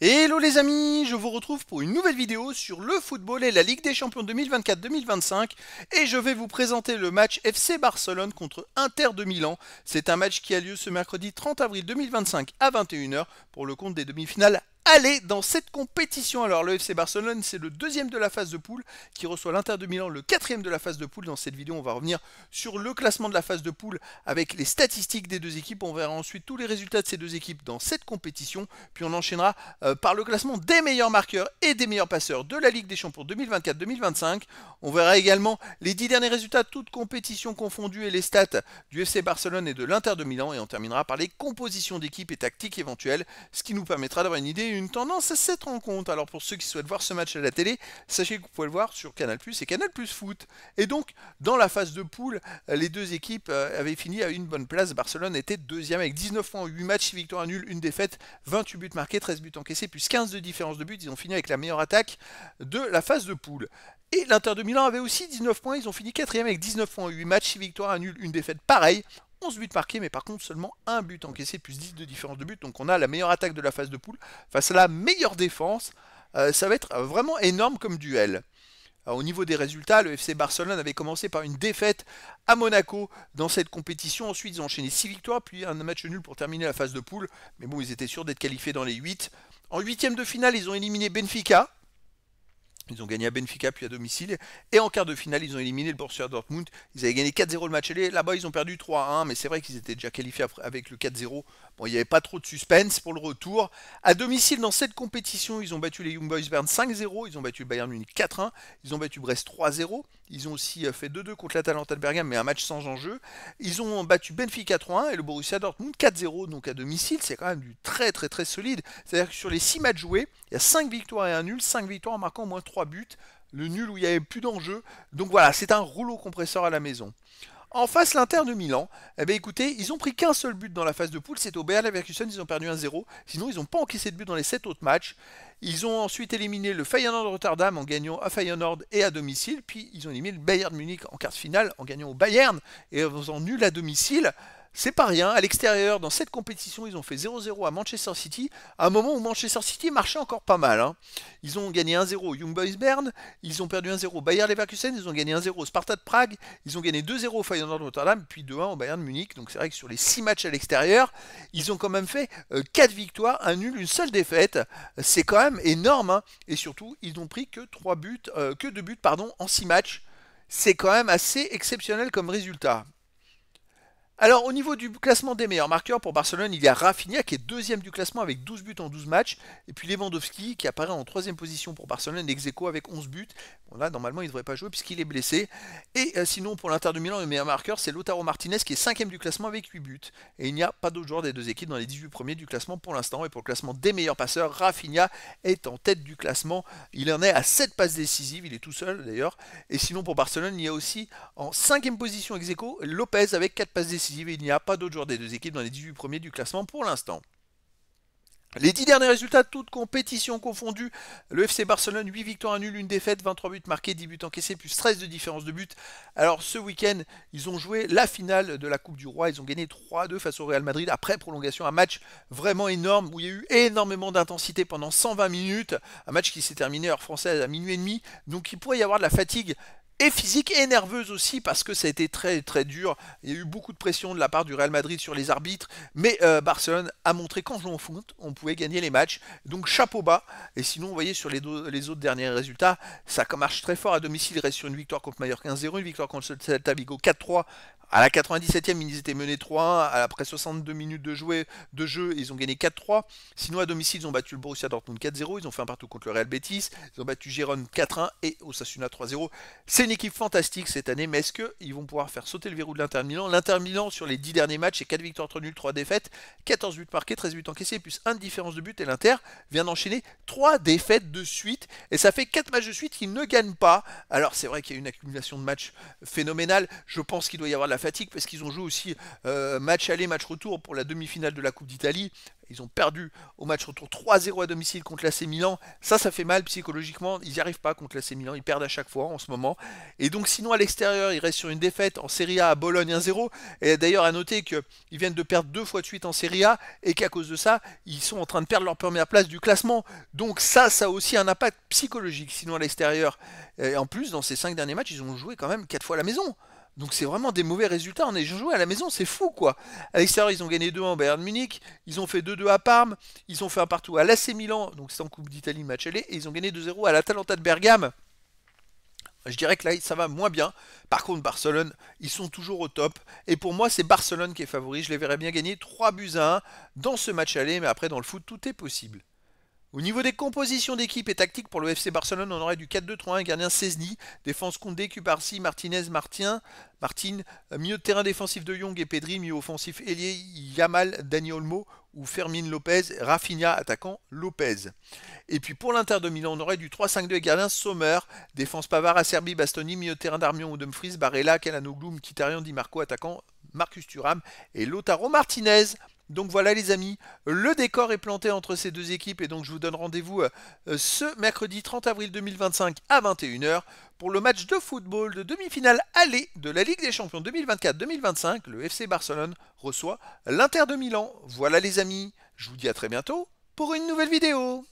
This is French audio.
Hello les amis, je vous retrouve pour une nouvelle vidéo sur le football et la Ligue des Champions 2024-2025 et je vais vous présenter le match FC Barcelone contre Inter de Milan. C'est un match qui a lieu ce mercredi 30 avril 2025 à 21 h pour le compte des demi-finales. Allez, dans cette compétition, alors le FC Barcelone, c'est le deuxième de la phase de poule qui reçoit l'Inter de Milan, le quatrième de la phase de poule. Dans cette vidéo, on va revenir sur le classement de la phase de poule avec les statistiques des deux équipes. On verra ensuite tous les résultats de ces deux équipes dans cette compétition. Puis on enchaînera par le classement des meilleurs marqueurs et des meilleurs passeurs de la Ligue des Champions 2024-2025. On verra également les 10 derniers résultats, toutes compétitions confondues et les stats du FC Barcelone et de l'Inter de Milan. Et on terminera par les compositions d'équipes et tactiques éventuelles, ce qui nous permettra d'avoir une idée une tendance à cette rencontre. Alors pour ceux qui souhaitent voir ce match à la télé, sachez que vous pouvez le voir sur Canal+ et Canal+ Foot. Et donc, dans la phase de poule, les deux équipes avaient fini à une bonne place. Barcelone était deuxième avec 19 points en 8 matchs, 6 victoires, 1 nul, 1 défaite, 28 buts marqués, 13 buts encaissés, plus 15 de différence de but. Ils ont fini avec la meilleure attaque de la phase de poule. Et l'Inter de Milan avait aussi 19 points, ils ont fini quatrième avec 19 points en 8 matchs, 6 victoires, 1 nul, 1 défaite, pareil. 11 buts marqués, mais par contre seulement un but encaissé, plus 10 de différence de but. Donc on a la meilleure attaque de la phase de poule face à la meilleure défense. Ça va être vraiment énorme comme duel. Alors, au niveau des résultats, le FC Barcelone avait commencé par une défaite à Monaco dans cette compétition. Ensuite, ils ont enchaîné 6 victoires, puis un match nul pour terminer la phase de poule. Mais bon, ils étaient sûrs d'être qualifiés dans les 8. En huitième de finale, ils ont éliminé Benfica. Ils ont gagné à Benfica puis à domicile. Et en quart de finale, ils ont éliminé le Borussia Dortmund. Ils avaient gagné 4-0 le match aller. Là-bas, ils ont perdu 3-1. Mais c'est vrai qu'ils étaient déjà qualifiés avec le 4-0. Bon, il n'y avait pas trop de suspense pour le retour. À domicile, dans cette compétition, ils ont battu les Young Boys Bern 5-0. Ils ont battu le Bayern Munich 4-1. Ils ont battu Brest 3-0. Ils ont aussi fait 2-2 contre l'Atalanta de Bergame, mais un match sans enjeu. Ils ont battu Benfica 3-1 et le Borussia Dortmund 4-0. Donc à domicile, c'est quand même du très très très solide. C'est-à-dire que sur les 6 matchs joués, il y a 5 victoires et un nul. 5 victoires en marquant au moins 3 buts. Le nul où il n'y avait plus d'enjeu. Donc voilà, c'est un rouleau compresseur à la maison. En face, l'Inter de Milan, eh bien, écoutez, ils ont pris qu'un seul but dans la phase de poule, c'est au Bayer Leverkusen, ils ont perdu 1-0. Sinon, ils n'ont pas encaissé de but dans les 7 autres matchs. Ils ont ensuite éliminé le Feyenoord de Rotterdam en gagnant à Feyenoord et à domicile. Puis ils ont éliminé le Bayern Munich en quart de finale en gagnant au Bayern et en faisant nul à domicile. C'est pas rien, à l'extérieur, dans cette compétition, ils ont fait 0-0 à Manchester City, à un moment où Manchester City marchait encore pas mal. Ils ont gagné 1-0 au Young Boys Bern, ils ont perdu 1-0 au Bayer Leverkusen, ils ont gagné 1-0 au Sparta de Prague, ils ont gagné 2-0 au Feyenoord de Rotterdam, puis 2-1 au Bayern Munich. Donc c'est vrai que sur les 6 matchs à l'extérieur, ils ont quand même fait 4 victoires, un nul, une seule défaite. C'est quand même énorme, et surtout, ils n'ont pris que 2 buts en 6 matchs. C'est quand même assez exceptionnel comme résultat. Alors au niveau du classement des meilleurs marqueurs pour Barcelone, il y a Rafinha qui est deuxième du classement avec 12 buts en 12 matchs. Et puis Lewandowski qui apparaît en troisième position pour Barcelone, ex aequo avec 11 buts. Bon là normalement il ne devrait pas jouer puisqu'il est blessé. Et sinon pour l'Inter de Milan, le meilleur marqueur c'est Lautaro Martinez qui est cinquième du classement avec 8 buts. Et il n'y a pas d'autres joueurs des deux équipes dans les 18 premiers du classement pour l'instant. Et pour le classement des meilleurs passeurs, Rafinha est en tête du classement. Il en est à 7 passes décisives, il est tout seul d'ailleurs. Et sinon pour Barcelone, il y a aussi en cinquième position ex aequo Lopez avec 4 passes décisives. Et il n'y a pas d'autres joueurs des deux équipes dans les 18 premiers du classement pour l'instant. Les 10 derniers résultats, toutes compétitions confondues. Le FC Barcelone, 8 victoires, 1 nul, 1 défaite, 23 buts marqués, 10 buts encaissés, plus 13 de différence de but. Alors ce week-end, ils ont joué la finale de la Coupe du Roi. Ils ont gagné 3-2 face au Real Madrid après prolongation. Un match vraiment énorme où il y a eu énormément d'intensité pendant 120 minutes. Un match qui s'est terminé heure française à minuit et demi. Donc il pourrait y avoir de la fatigue et physique et nerveuse aussi parce que ça a été très très dur. Il y a eu beaucoup de pression de la part du Real Madrid sur les arbitres, mais Barcelone a montré qu'en jouant au foot, on pouvait gagner les matchs. Donc chapeau bas. Et sinon, vous voyez sur les autres derniers résultats, ça marche très fort à domicile. Il reste sur une victoire contre Mallorca 1-0, une victoire contre Celta Vigo 4-3. À la 97e, ils étaient menés 3-1. Après 62 minutes de jeu, ils ont gagné 4-3. Sinon, à domicile, ils ont battu le Borussia Dortmund 4-0. Ils ont fait un partout contre le Real Betis. Ils ont battu Gérone 4-1 et Osasuna 3-0. C'est une équipe fantastique cette année, mais est-ce qu'ils vont pouvoir faire sauter le verrou de l'Inter Milan? L'Inter Milan, sur les 10 derniers matchs, c'est 4 victoires, 3 nuls, 3 défaites, 14 buts marqués, 13 buts encaissés, plus 1 de différence de but. Et l'Inter vient d'enchaîner 3 défaites de suite. Et ça fait 4 matchs de suite qu'ils ne gagnent pas. Alors, c'est vrai qu'il y a une accumulation de matchs phénoménale. Je pense qu'il doit y avoir de la fatigue parce qu'ils ont joué aussi match aller, match retour pour la demi-finale de la Coupe d'Italie. Ils ont perdu au match retour 3-0 à domicile contre l'AC Milan. Ça fait mal psychologiquement. Ils n'y arrivent pas contre l'AC Milan. Ils perdent à chaque fois en ce moment. Et donc sinon à l'extérieur, ils restent sur une défaite en Serie A à Bologne 1-0. Et d'ailleurs à noter qu'ils viennent de perdre 2 fois de suite en Serie A et qu'à cause de ça, ils sont en train de perdre leur première place du classement. Donc ça a aussi un impact psychologique. Sinon à l'extérieur, et en plus dans ces 5 derniers matchs, ils ont joué quand même 4 fois à la maison. Donc c'est vraiment des mauvais résultats. On a joué à la maison, c'est fou quoi. À l'extérieur, ils ont gagné 2-1 au Bayern Munich, ils ont fait 2-2 à Parme, ils ont fait un partout à l'AC Milan, donc c'est en Coupe d'Italie match aller, et ils ont gagné 2-0 à l'Atalanta de Bergame. Je dirais que là, ça va moins bien. Par contre, Barcelone, ils sont toujours au top. Et pour moi, c'est Barcelone qui est favori. Je les verrais bien gagner 3-1 dans ce match aller, mais après, dans le foot, tout est possible. Au niveau des compositions d'équipe et tactiques pour le FC Barcelone, on aurait du 4-2-3-1, gardien Szczesny, défense Koundé, Cubarsí, Martinez, Martin, milieu de terrain défensif de Jong et Pedri, milieu offensif Elie, Yamal, Dani Olmo ou Fermin Lopez, Rafinha, attaquant Lopez. Et puis pour l'Inter de Milan, on aurait du 3-5-2 et gardien Sommer, défense Pavard, Acerbi, Bastoni, milieu de terrain d'Armion ou Dumfries, Barella, Calhanoglu, Mkhitaryan, Di Marco, attaquant Marcus Thuram et Lautaro Martinez. Donc voilà les amis, le décor est planté entre ces deux équipes et donc je vous donne rendez-vous ce mercredi 30 avril 2025 à 21h pour le match de football de demi-finale aller de la Ligue des Champions 2024-2025. Le FC Barcelone reçoit l'Inter de Milan. Voilà les amis, je vous dis à très bientôt pour une nouvelle vidéo.